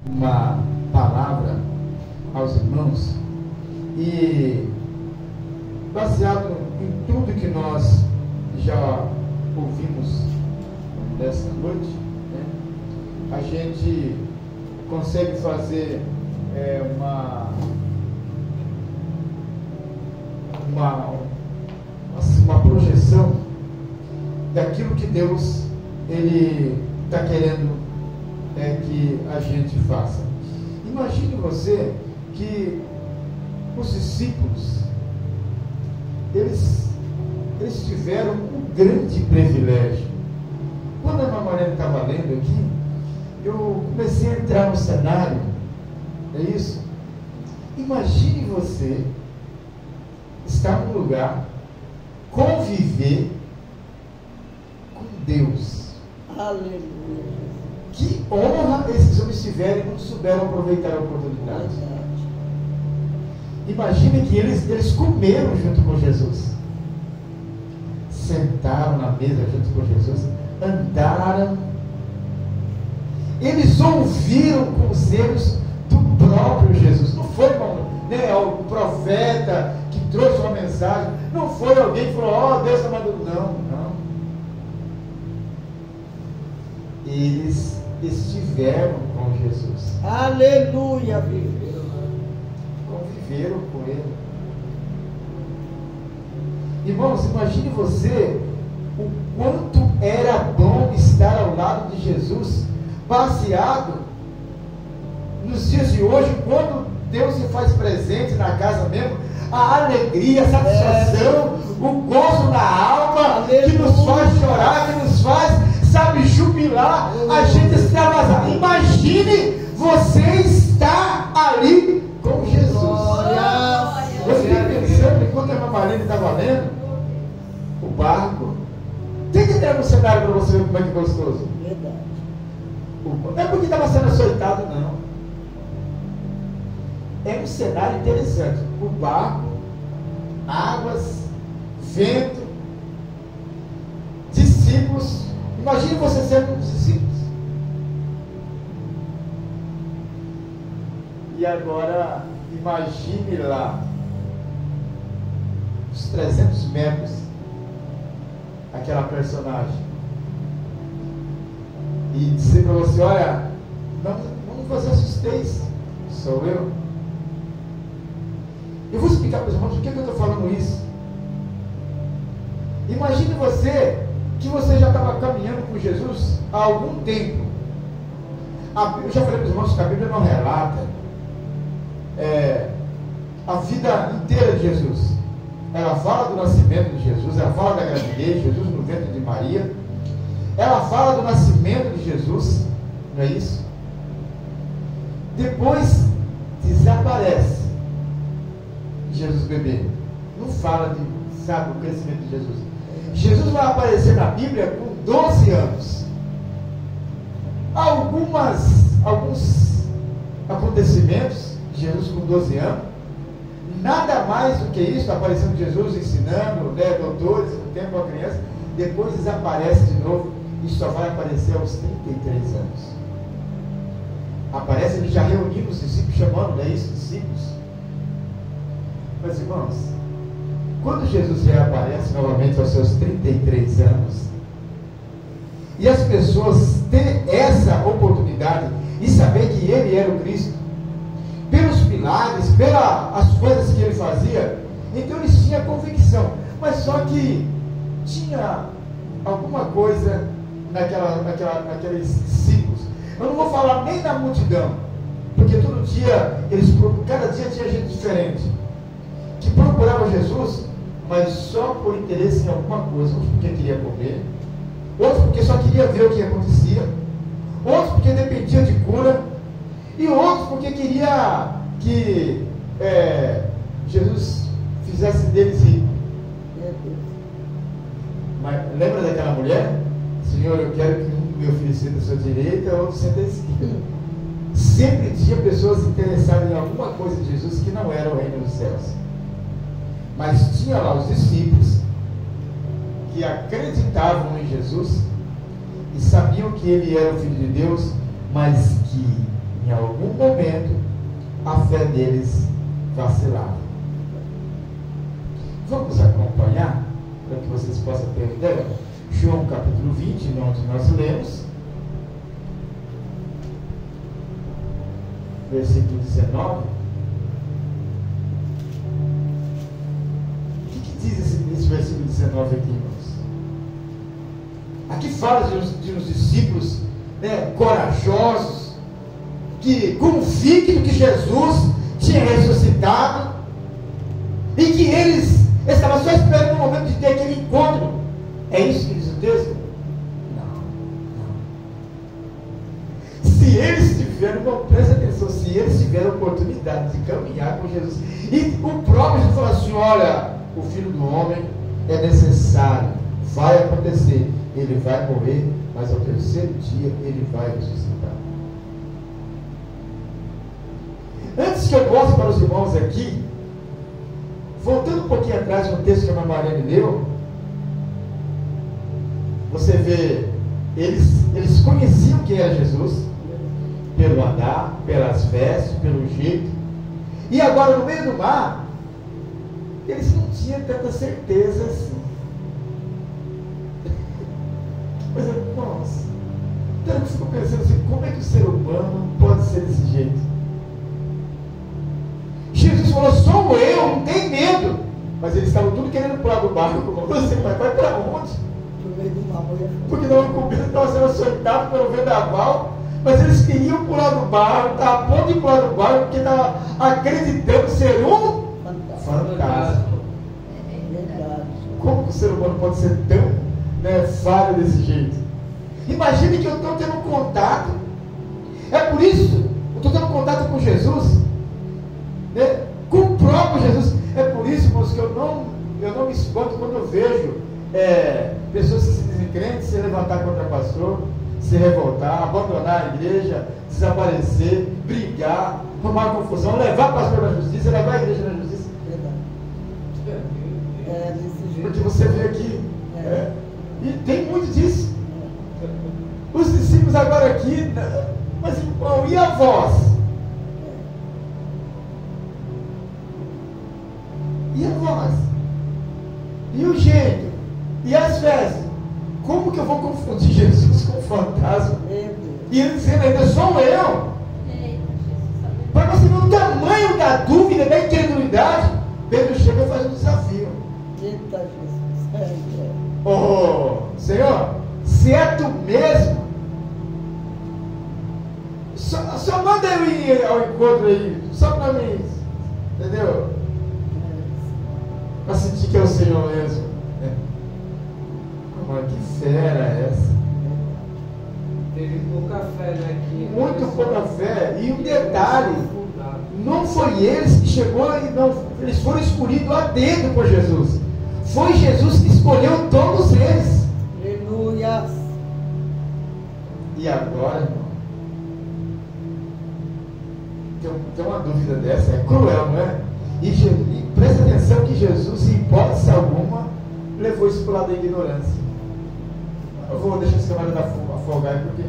uma palavra aos irmãos e, baseado em tudo que nós já ouvimos nessa noite, né, a gente consegue fazer uma projeção daquilo que Deus ele está querendo que a gente faça. Imagine você que os discípulos eles tiveram um grande privilégio. Quando a Irmã Mariana estava lendo aqui, eu comecei a entrar no cenário. É isso? Imagine você estar num lugar, conviver com Deus. Aleluia. Que honra esses homens tiveram e não souberam aproveitar a oportunidade. Imagine que eles comeram junto com Jesus, sentaram na mesa junto com Jesus, andaram, eles ouviram conselhos do próprio Jesus. Não foi o profeta que trouxe uma mensagem, não foi alguém que falou, Deus está mandando, não. Eles estiveram com Jesus. Aleluia. Conviveram com Ele. Irmãos, imagine você o quanto era bom estar ao lado de Jesus, baseado nos dias de hoje, quando Deus se faz presente na casa mesmo, a alegria, a satisfação, o gozo na alma, aleluia, que nos faz chorar, que nos faz, sabe, jubilar, a gente extravasar. Imagine você estar ali com Jesus. Eu fiquei pensando, enquanto a Irmã Marlene estava lendo o barco, tem que ter um cenário para você ver como é que é gostoso. Verdade. Não é porque estava sendo açoitado, não. É um cenário interessante. O barco, águas, vento, discípulos. Imagine você sendo um dos discípulos. E agora, imagine lá, os 300 metros, aquela personagem. E dizer para você, olha, não você assusteis, sou eu. Eu vou explicar para os irmãos por que eu estou falando isso. Imagine você que você já estava caminhando com Jesus há algum tempo. Eu já falei para os irmãos que a Bíblia não relata a vida inteira de Jesus. Ela fala do nascimento de Jesus, ela fala da gravidez de Jesus no ventre de Maria, ela fala do nascimento de Jesus, não é isso? Depois desaparece Jesus bebê. Não fala de, sabe, o crescimento de Jesus. Jesus vai aparecer na Bíblia com 12 anos. Alguns acontecimentos de Jesus com 12 anos. Nada mais do que isso, aparecendo Jesus ensinando, doutores, no tempo a criança. Depois desaparece de novo e só vai aparecer aos 33 anos. Aparece ele já reunindo os discípulos, chamando, não é isso? Discípulos. Mas irmãos, quando Jesus reaparece novamente aos seus 33 anos, e as pessoas têm essa oportunidade e saber que ele era o Cristo, pelos milagres, pelas coisas que ele fazia, então eles tinham convicção, mas só que tinha alguma coisa naqueles discípulos. Eu não vou falar nem da multidão, porque todo dia, cada dia tinha gente diferente, que procurava Jesus, mas só por interesse em alguma coisa, outros porque queria comer, outros porque só queria ver o que acontecia, outros porque dependia de cura, e outros porque queria que Jesus fizesse deles rico. Mas lembra daquela mulher? Senhor, eu quero que um me ofereça da sua direita, outro senta à esquerda. Sempre tinha pessoas interessadas em alguma coisa de Jesus que não era o reino dos céus. Mas tinha lá os discípulos que acreditavam em Jesus e sabiam que ele era o Filho de Deus, mas que em algum momento a fé deles vacilava. Vamos acompanhar, para que vocês possam ter uma ideia. João capítulo 20, onde nós lemos, versículo 19. O que diz esse versículo 19 aqui, irmãos? Aqui fala de uns discípulos, né, corajosos, que convictos que Jesus tinha ressuscitado e que eles estavam só esperando o momento de ter aquele encontro. É isso que diz o texto? Não. Se eles tiveram, não presta atenção, se eles tiveram a oportunidade de caminhar com Jesus, e o próprio Jesus falou assim: olha, o Filho do Homem é necessário, vai acontecer, ele vai morrer, mas ao terceiro dia ele vai ressuscitar. Antes que eu mostre para os irmãos aqui, voltando um pouquinho atrás no texto que a Mariane leu, você vê, eles conheciam quem era Jesus, pelo andar, pelas vestes, pelo jeito, e agora no meio do mar, eles não tinham tanta certeza assim. Mas, nossa, então eu fico pensando assim, como é que o ser humano pode ser desse jeito? Jesus falou: sou eu, não tem medo. Mas eles estavam tudo querendo pular do barco. Você vai para onde? Porque não encobriram, estavam sendo açoitados pelo vendaval. Mas eles queriam pular do barco, estavam a ponto de pular do barco, porque estavam acreditando ser um fantasma. Como que o ser humano pode ser tão, né, falho desse jeito? Imagine que eu estou tendo contato. É por isso, eu estou tendo contato com Jesus, né, com o próprio Jesus. É por isso, irmãos, que eu não me espanto quando eu vejo pessoas que se dizem crentes se levantar contra pastor, se revoltar, abandonar a igreja, desaparecer, brigar, arrumar confusão, levar o pastor na justiça, levar a igreja na justiça. Porque você vê aqui, e tem muito disso. Os discípulos agora aqui, mas irmão, e a voz? E a voz? E o jeito? E as vestes? Como que eu vou confundir Jesus com o fantasma? E ele dizendo ainda: sou eu. Para você ver o tamanho da dúvida, da incredulidade, Pedro chega e faz um desafio. Oh, Senhor, se é tu mesmo, só manda eu ir ao encontro aí, só para mim, entendeu? Para sentir que é o Senhor mesmo. Como é que fera é essa? Teve pouca fé, né? Muito pouca fé. E um detalhe, não foi eles que chegou e não, eles foram escolhidos lá dentro por Jesus. Foi Jesus que escolheu todos eles. Aleluia. E agora, irmão, tem uma dúvida dessa, é cruel, não é? E presta atenção que Jesus, em hipótese alguma, levou isso para o lado da ignorância. Eu vou deixar esse camarada afogar, porque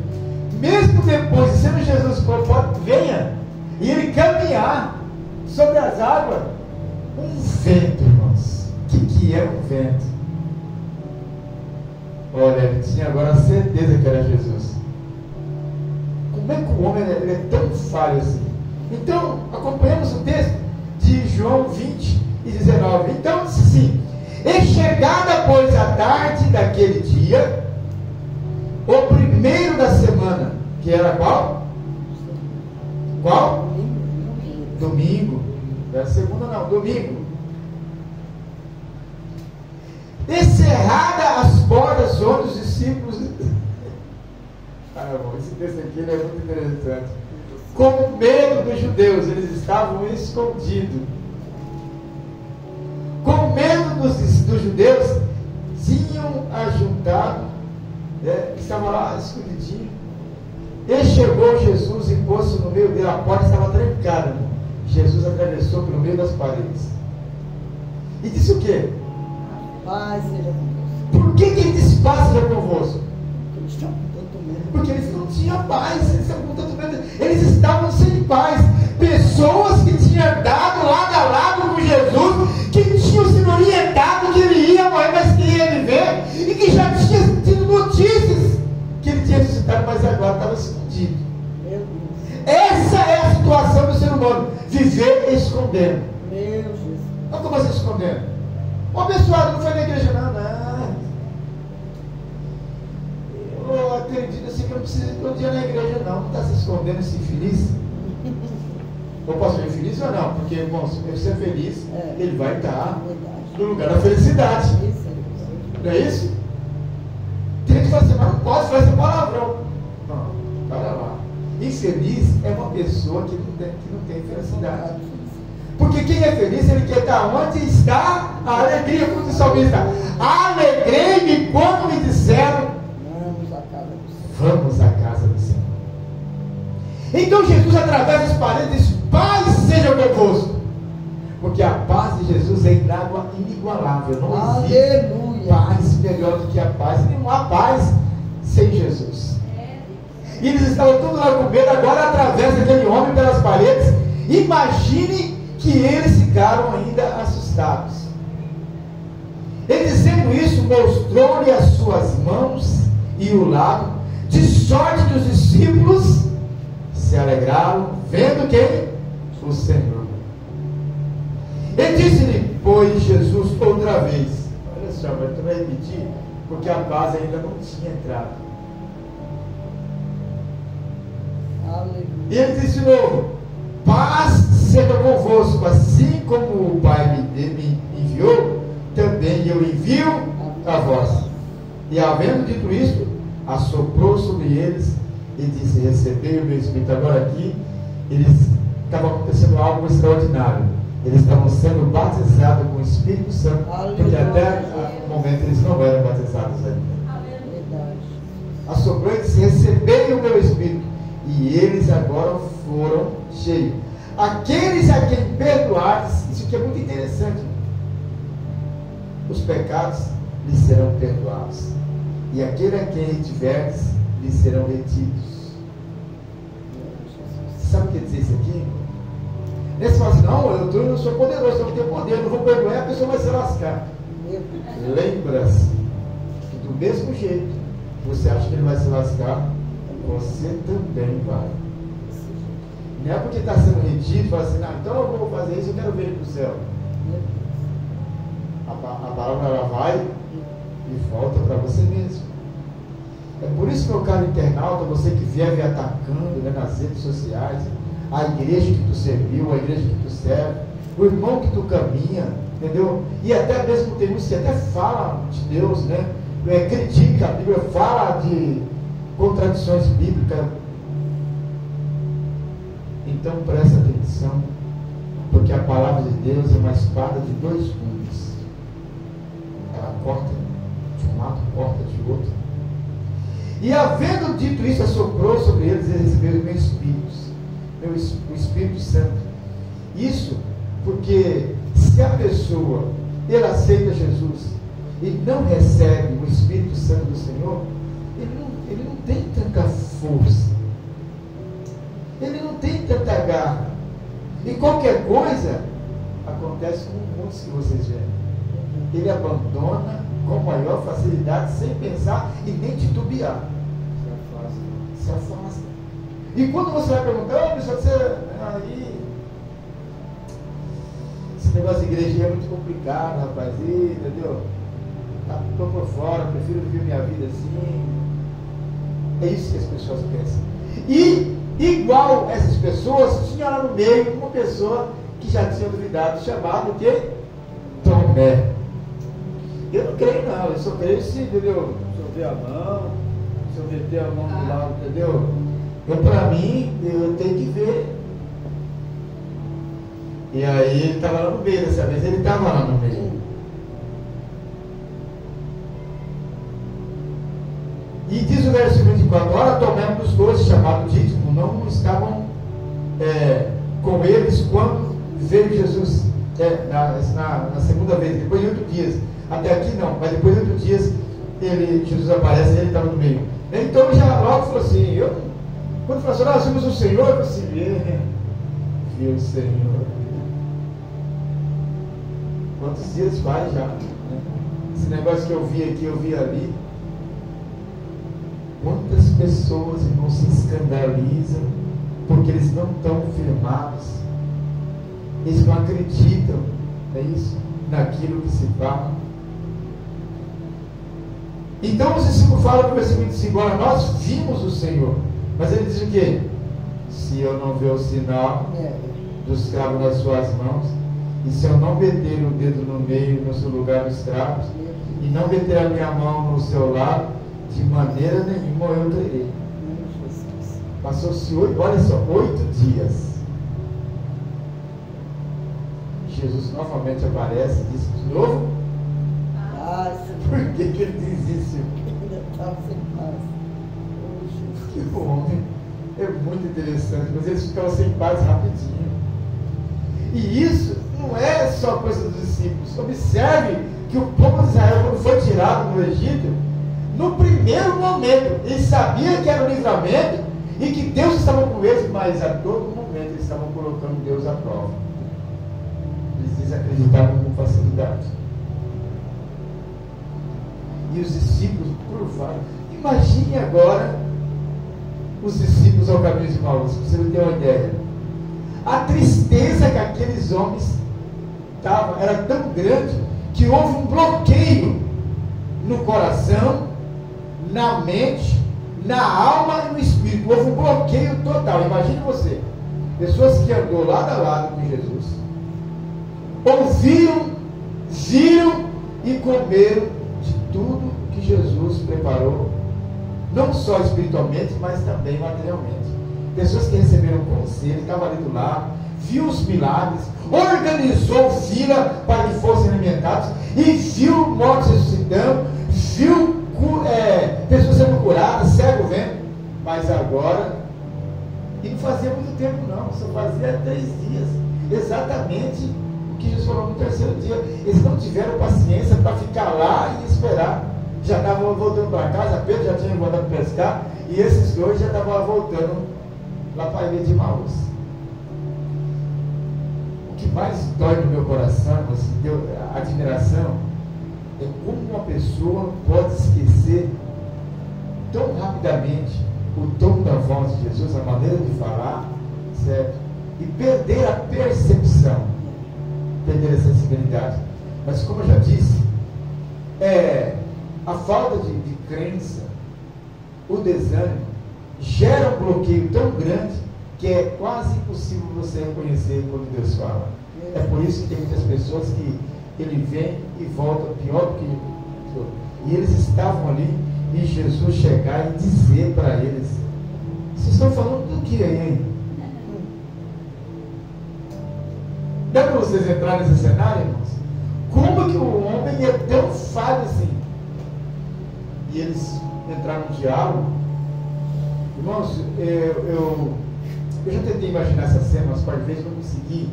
mesmo depois de sendo Jesus que falou: venha, e ele caminhar sobre as águas, um vento, irmãos. O que é um vento? Olha, ele tinha agora a certeza que era Jesus. Como é que o homem ele é tão falho assim? Então, acompanhamos o texto de João 20 e 19. Então, disse assim: e chegada, pois, a tarde daquele dia, o primeiro da semana, que era qual? Qual? Domingo. Não é segunda não, domingo. Encerrada as portas onde os discípulos... bom, esse texto aqui é muito interessante. Com medo dos judeus, eles estavam escondidos. Com medo dos judeus, tinham ajuntado, que estavam lá escondidinho. E chegou Jesus e pôs-se no meio dele. A porta estava trancada, irmão. Jesus atravessou pelo meio das paredes. E disse o quê? Paz seja convosco. Por que ele disse paz seja convosco? Eles tinham tanto Porque eles não tinham paz, eles estavam sem paz. Pessoas que tinham dado lado a lado com Jesus, que tinham sido orientados que ele ia morrer, mas que ia viver, e que já tinham tido notícias que ele tinha ressuscitado, mas agora estava escondido. Essa é a situação do ser humano, viver escondendo. Meu Jesus. Mas como assim escondendo? Uma pessoa não foi na igreja, não. Eu acredito assim que eu não preciso ir todo dia na igreja, não está se escondendo esse infeliz. Eu posso ser infeliz ou não? Porque, irmão, se eu ser feliz, ele vai estar no lugar da felicidade. Não é isso? Tem gente que fala assim, mas não posso, vai ser palavrão. Não, para lá. Infeliz é uma pessoa que não tem felicidade. Porque quem é feliz, ele quer estar onde está a alegria, como diz o salmista. Alegrei-me quando me disseram: vamos à casa do Senhor. Então Jesus, através das paredes, diz: paz seja convosco. Porque a paz de Jesus é inigualável. Não existe paz melhor do que a paz. Não há paz sem Jesus. E eles estavam todos lá com medo. Agora, através daquele homem pelas paredes, imagine que eles ficaram ainda assustados. Ele, dizendo isso, mostrou-lhe as suas mãos e o lado, de sorte que os discípulos se alegraram, vendo quem? O Senhor. Ele disse-lhe, pois, Jesus outra vez: olha só, mas tu vai repetir, porque a paz ainda não tinha entrado. E ele disse de novo: paz seja convosco, assim como o Pai me enviou, também eu envio a vós. E havendo dito isto, assoprou sobre eles e disse: recebei o meu Espírito. Agora aqui, eles estava acontecendo algo extraordinário. Eles estavam sendo batizados com o Espírito Santo, porque até o momento eles não eram batizados ainda. Assoprou e disse: recebei o meu Espírito. E eles agora foram cheios. Aqueles a quem perdoares, isso aqui é muito interessante, os pecados lhes serão perdoados, e aquele a quem retiveres lhes serão retidos. Sabe o que diz isso aqui? Nesse fala assim: não, eu não sou poderoso, eu não tenho poder, eu não vou perdoar, a pessoa vai se lascar. Lembra-se que do mesmo jeito que você acha que ele vai se lascar, você também vai. Não é porque está sendo retido, fala assim: não, então eu vou fazer isso, eu quero ver ele para o céu. A palavra ela vai e volta para você mesmo. É por isso, meu caro internauta, você que vive atacando, né, nas redes sociais, a igreja que tu serviu, a igreja que tu serve, o irmão que tu caminha, entendeu? E até mesmo tem uns que até falam de Deus, né? Critica a Bíblia, fala de contradições bíblicas. Então presta atenção, porque a palavra de Deus é uma espada de dois gumes. Ela corta de um lado, corta de outro. E havendo dito isso, assoprou sobre eles e recebeu o meu Espírito, o Espírito Santo. Isso porque se a pessoa ele aceita Jesus e não recebe o Espírito Santo do Senhor, ele não tem tanta força, ele não tem tanta garra, e qualquer coisa acontece com muitos que vocês veem. Ele abandona com maior facilidade, sem pensar e nem titubear. Se afasta. E quando você vai perguntar: pessoal, você aí, esse negócio de igreja é muito complicado, rapaz, entendeu? Estou por fora, prefiro viver minha vida assim. É isso que as pessoas pensam. E igual essas pessoas, tinha lá no meio uma pessoa que já tinha duvidado, chamado de Tomé. Eu não creio não, eu só creio se, entendeu? Se eu ver a mão, se eu meter a mão do lado, entendeu? Para mim, eu tenho que ver. E aí ele estava lá no meio, dessa vez ele estava lá no meio. E diz o verso 24: ora, Tomé, um dos 12, chamado Dídimo, não estavam com eles quando veio Jesus na segunda vez, depois de 8 dias. Até aqui não, mas depois de 8 dias Jesus aparece e ele estava no meio. Então ele já logo falou assim, quando falou assim, nós vimos o Senhor, eu falei assim, viu o Senhor. Quantos dias faz já? Né? Esse negócio que eu vi aqui, eu vi ali. Quantas pessoas, irmãos, se escandalizam porque eles não estão firmados, eles não acreditam, não é isso? Naquilo que se fala. Então os discípulos falam no versículo 25, agora nós vimos o Senhor, mas ele diz o quê? Se eu não ver o sinal dos cravos nas suas mãos, e se eu não meter o dedo no meio, no seu lugar dos cravos, e não meter a minha mão no seu lado, de maneira nenhuma eu terei. Passou-se 8 dias. Jesus novamente aparece e diz de novo. Por que ele diz isso? Que homem. É muito interessante, mas eles ficaram sem paz rapidinho. E isso não é só coisa dos discípulos. Observe que o povo de Israel, quando foi tirado do Egito, no primeiro momento, eles sabiam que era o livramento e que Deus estava com eles, mas a todo momento eles estavam colocando Deus à prova. Eles desacreditavam com facilidade. E os discípulos curvaram. Imagine agora os discípulos ao caminho de Emaús, para você não ter uma ideia. A tristeza que aqueles homens estavam era tão grande que houve um bloqueio no coração, na mente, na alma e no espírito. Houve um bloqueio total. Imagine você, pessoas que andou lado a lado com Jesus, ouviram, viram e comeram de tudo que Jesus preparou, não só espiritualmente, mas também materialmente. Pessoas que receberam conselho, estavam ali do lado, viu os milagres, organizou fila para que fossem alimentados, e viu mortos ressuscitando, viu pessoas sendo curadas, cego vendo. Mas agora, e não fazia muito tempo não, só fazia 3 dias, exatamente o que Jesus falou no terceiro dia. Eles não tiveram paciência para ficar lá e esperar. Já estavam voltando para casa, Pedro já tinha voltado para pescar, e esses dois já estavam voltando lá para a ilha de Emaús. O que mais dói no meu coração, assim, deu admiração, é como uma pessoa pode esquecer tão rapidamente o tom da voz de Jesus, a maneira de falar, certo? E perder a percepção, perder a sensibilidade. Mas como eu já disse, a falta de crença, o desânimo, gera um bloqueio tão grande que é quase impossível você reconhecer quando Deus fala. É por isso que tem muitas pessoas que ele vem e volta pior do que ele. E eles estavam ali e Jesus chegar e dizer para eles: vocês estão falando do que aí, hein? Dá para vocês entrarem nesse cenário, irmãos? Como que o homem é tão falho assim? E eles entraram no diálogo. Irmãos, eu já tentei imaginar essa cena umas par de vezes, não consegui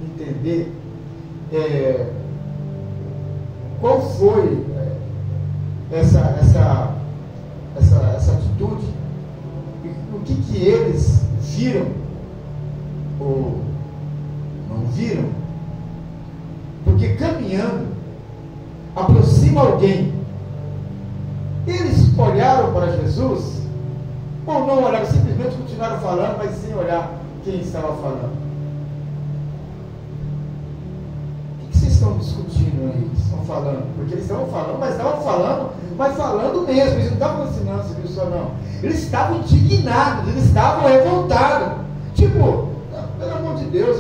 entender qual foi essa atitude, o que eles viram ou não viram. Porque caminhando, aproxima alguém. Eles olharam para Jesus ou não olharam, simplesmente continuaram falando, mas sem olhar quem estava falando. O que vocês estão discutindo aí? Estão falando? Porque eles estavam falando, mas falando mesmo. Eles não estavam ensinando, você viu só não. Eles estavam indignados, eles estavam revoltados. Tipo, pelo amor de Deus,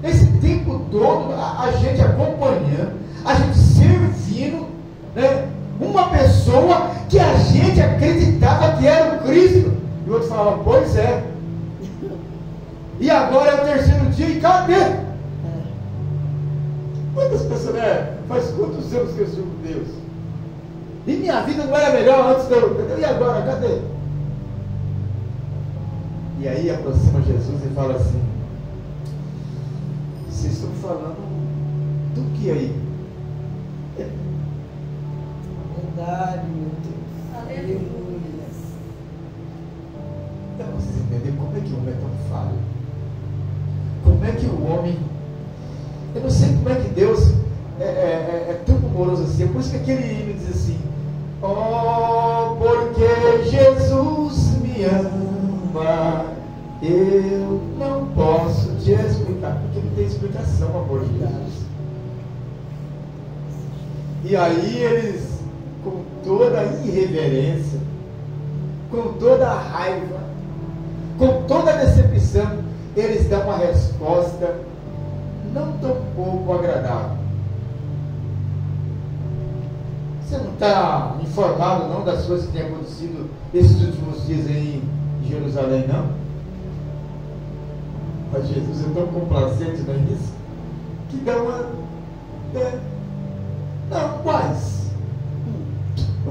esse tempo todo, a gente acompanhando, a gente servindo, né? Uma pessoa que a gente acreditava que era o Cristo. E o outro falava, pois é. E agora é o terceiro dia e cadê? Quantas pessoas, faz quantos anos que eu sirvo Deus? E minha vida não era melhor antes de eu. E agora, cadê? E aí aproxima Jesus e fala assim: vocês estão falando do que aí? Verdade, meu Deus. Aleluia. fome. Eu não sei como é que Deus é tão amoroso assim. É por isso que aquele hino diz assim: oh, porque Jesus me ama, eu não posso te explicar, porque não tem explicação, amor de Deus. E aí eles, com toda a irreverência, com toda a raiva, com toda a decepção, eles dão uma resposta não tão pouco agradável. Você não está informado não das coisas que têm acontecido esses últimos dias aí em Jerusalém, não? Mas Jesus é tão complacente, não é isso? Que dá uma... não, quais?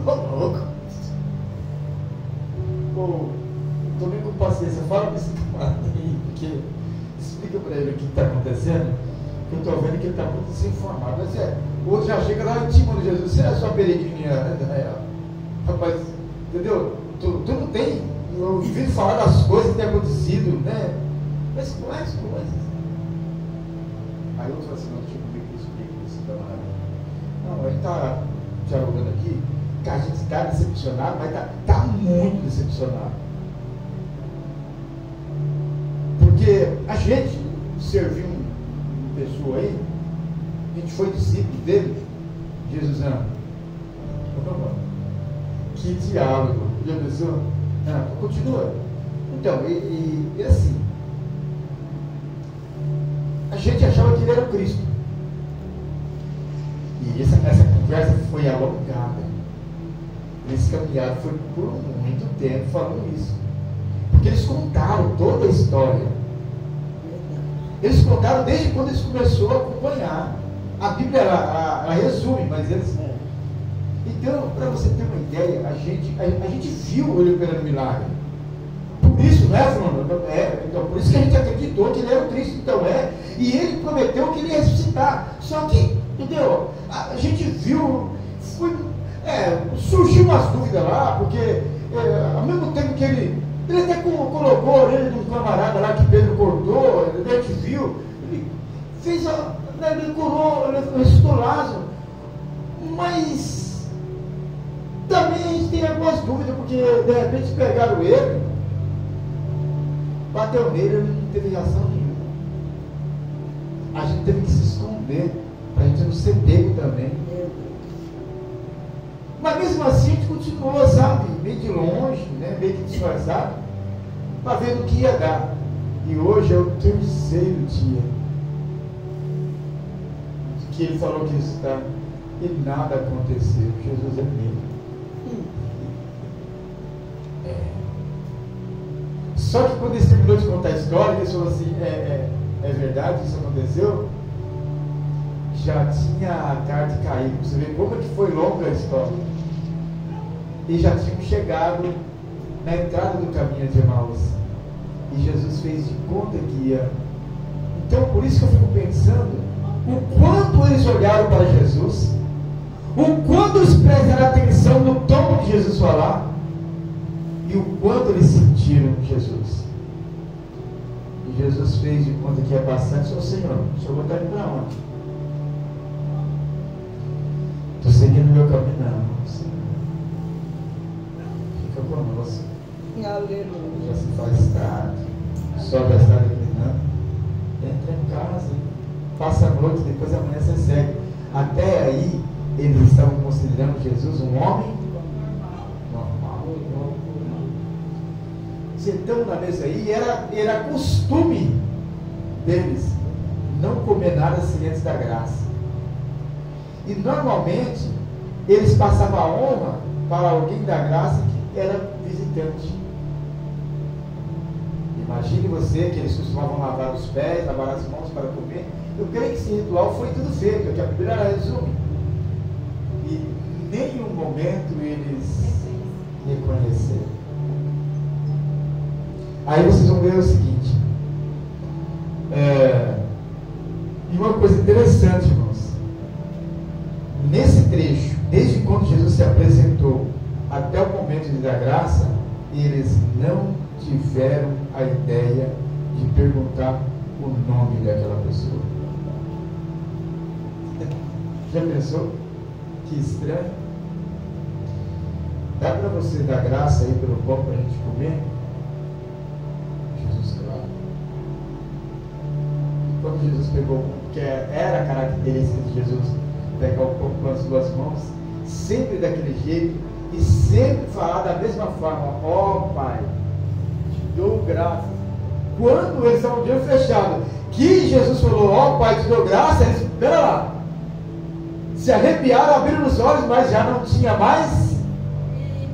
Louco. Pô, estou nem com paciência. Fala para esse camarada aí, porque explica para ele o que está acontecendo, que eu estou vendo que ele está muito desinformado. Mas o outro já chega lá em cima de Jesus. Você é só peregrininha, né? Rapaz, entendeu? Tu não tem ouvido falar das coisas que têm acontecido, né? Mas quais coisas? Aí outro fala assim: não, deixa eu ver que explica esse camarada. Não, ele está dialogando aqui, que a gente está decepcionado, mas está muito decepcionado. Porque a gente serviu uma pessoa aí, a gente foi discípulo dele, Jesus ama. Que diálogo, já pensou? Continua. Então, e assim, a gente achava que ele era o Cristo. E essa conversa foi alongada. Eles caminharam, foi por muito tempo falando isso. Porque eles contaram toda a história. Eles contaram desde quando eles começaram a acompanhar. A Bíblia, ela resume, mas eles... Então, para você ter uma ideia, a gente viu ele operando milagre. Por isso, né, Fernando? Então, por isso que a gente acreditou que ele era o Cristo. Então e ele prometeu que ele ia ressuscitar. Só que, entendeu? A gente viu, surgiu umas dúvidas lá, porque ao mesmo tempo que ele até colocou a orelha de um camarada lá que Pedro cortou, a gente viu, ele fez ele curou, ele ressuscitou Lázaro, mas também a gente tem algumas dúvidas, porque de repente pegaram ele, bateu nele, ele não teve reação nenhuma. A gente teve que se esconder para a gente não ser pego também. Mas mesmo assim a gente continuou, sabe, meio de longe, né, meio que disfarçado, para ver no que ia dar. E hoje é o terceiro dia que ele falou que está e nada aconteceu. Jesus é mesmo. Só que quando ele terminou de contar a história, ele falou assim: é verdade, isso aconteceu? Já tinha a tarde caído. Você vê como é que foi longa a história. E já tinham chegado na entrada do caminho de Emaús. E Jesus fez de conta que ia. Então, por isso que eu fico pensando o quanto eles olharam para Jesus, o quanto eles prestaram atenção no tom de Jesus falar, e o quanto eles sentiram Jesus. E Jesus fez de conta que ia passar e disse: Senhor, o Senhor vai indo para onde? Estou seguindo o meu caminho, não, Senhor. Fica conosco. Aleluia. Já se faz tarde, o sol já está declinando. Entra em casa, passa a noite, depois amanhã você segue. Até aí, eles estavam considerando Jesus um homem normal. Sentamos na mesa aí, era costume deles não comer nada sem antes da graça. E normalmente eles passavam a honra para alguém da graça que era visitante. Imagine você que eles costumavam lavar os pés, lavar as mãos para comer. Eu creio que esse ritual foi tudo feito, que a Bíblia resume. E em nenhum momento eles reconheceram. Aí vocês vão ver o seguinte. E uma coisa interessante, irmãos. Nesse trecho, desde quando Jesus se apresentou até o momento de dar graça, eles não tiveram a ideia de perguntar o nome daquela pessoa. Já pensou? Que estranho. Dá para você dar graça aí pelo pão para a gente comer? Jesus, claro. Quando Jesus pegou, porque era a característica de Jesus, pegar o pão com as duas mãos, sempre daquele jeito, e sempre falar da mesma forma: ó Pai, te dou graças. Quando eles estavam de olho fechado, que Jesus falou: ó Pai, te dou graças, eles, pera lá, se arrepiaram, abriram os olhos, mas já não tinha mais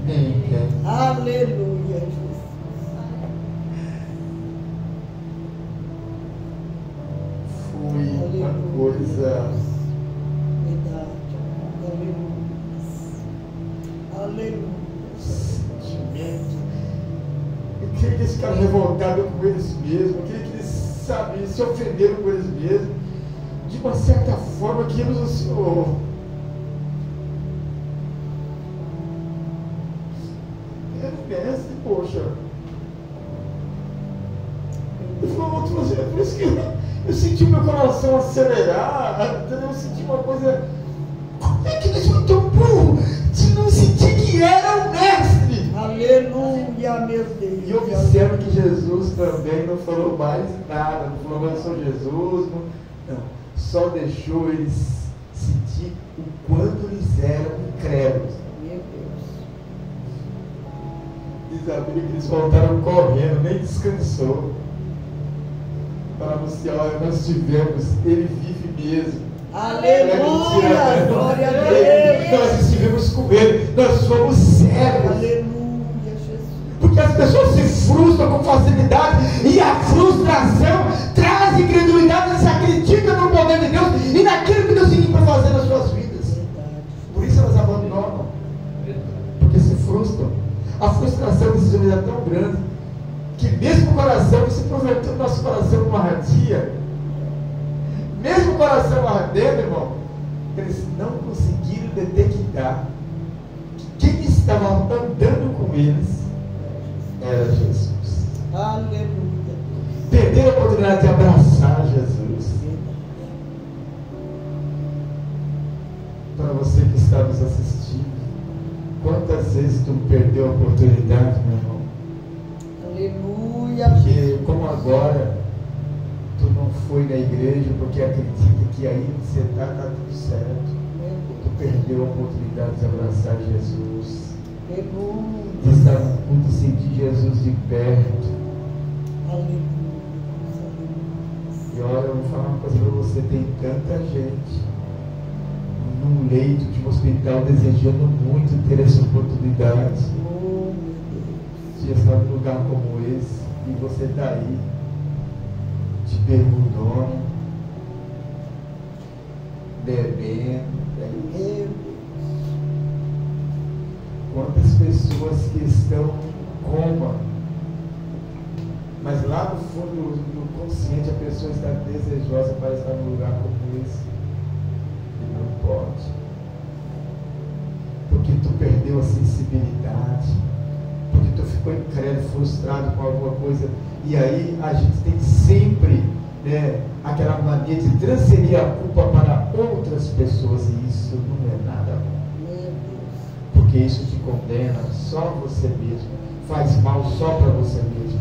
ninguém. Aleluia, Jesus. Foi uma coisa. Verdade. Aleluia. Aleluia. Sentimento. Eu creio que eles ficaram revoltados com eles mesmos. Eu creio que eles, sabe, se ofenderam com eles mesmos. De uma certa forma que eles, o Senhor. Mestre, poxa. Ele falou, por isso que eu senti meu coração acelerar, entendeu? Eu senti uma coisa. Como é que eles foram tão burros de não sentir que era o mestre? Aleluia, meu Deus. E observa que Jesus também não falou mais nada, não falou mais sobre Jesus, não, só deixou eles sentir o quanto eles eram incrédulos. Meu Deus. Diz a Bíblia que eles voltaram correndo, nem descansou, para anunciar: olha, nós tivemos, ele vive mesmo. Aleluia, glória a Deus. Nós estivemos com ele, nós fomos cegos. Aleluia, Jesus. Porque as pessoas se frustram com facilidade, e a frustração traz incredulidade, eles acreditam no poder de Deus e naquilo que Deus tem para fazer nas suas vidas. Por isso elas abandonam, porque se frustram. A frustração desse homem é tão grande que mesmo o coração, se projetou no nosso coração uma ardia, mesmo o coração ardendo, irmão, eles não conseguiram detectar que quem estava andando com eles era Jesus. Aleluia. Perderam a oportunidade de abraçar Jesus. Para você que está nos assistindo, quantas vezes tu perdeu a oportunidade, meu irmão? Aleluia. Porque como agora tu não foi na igreja porque acredita que aí você está tudo certo, tu perdeu a oportunidade de abraçar Jesus, de estar no culto e sentir Jesus de perto. Aleluia. E olha, eu vou falar uma coisa para você: tem tanta gente num leito de um hospital desejando muito ter essa oportunidade de estar num lugar como esse, e você está aí de bermudona, bebendo. Meu Quantas pessoas que estão em coma, mas lá no fundo do consciente a pessoa está desejosa para estar num lugar como esse, e não pode, porque tu perdeu a sensibilidade, porque tu ficou incrédulo, frustrado com alguma coisa. E aí a gente tem sempre, né, aquela mania de transferir a culpa para outras pessoas, e isso não é nada bom, Deus. porque isso te condena só você mesmo, faz mal só para você mesmo.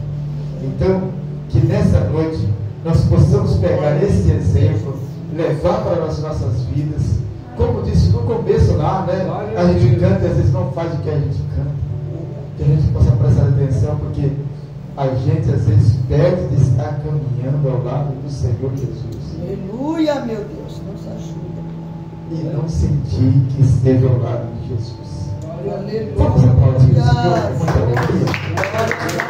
Então, que nessa noite nós possamos pegar esse exemplo, levar para as nossas vidas. Como disse no começo lá, né, a gente canta e às vezes não faz o que a gente canta. Que a gente possa prestar atenção, porque a gente às vezes perde de estar caminhando ao lado do Senhor Jesus. Aleluia, meu Deus, nos ajuda. E não sentir que esteve ao lado de Jesus. Aleluia. Vamos aplaudir o Senhor com muita alegria.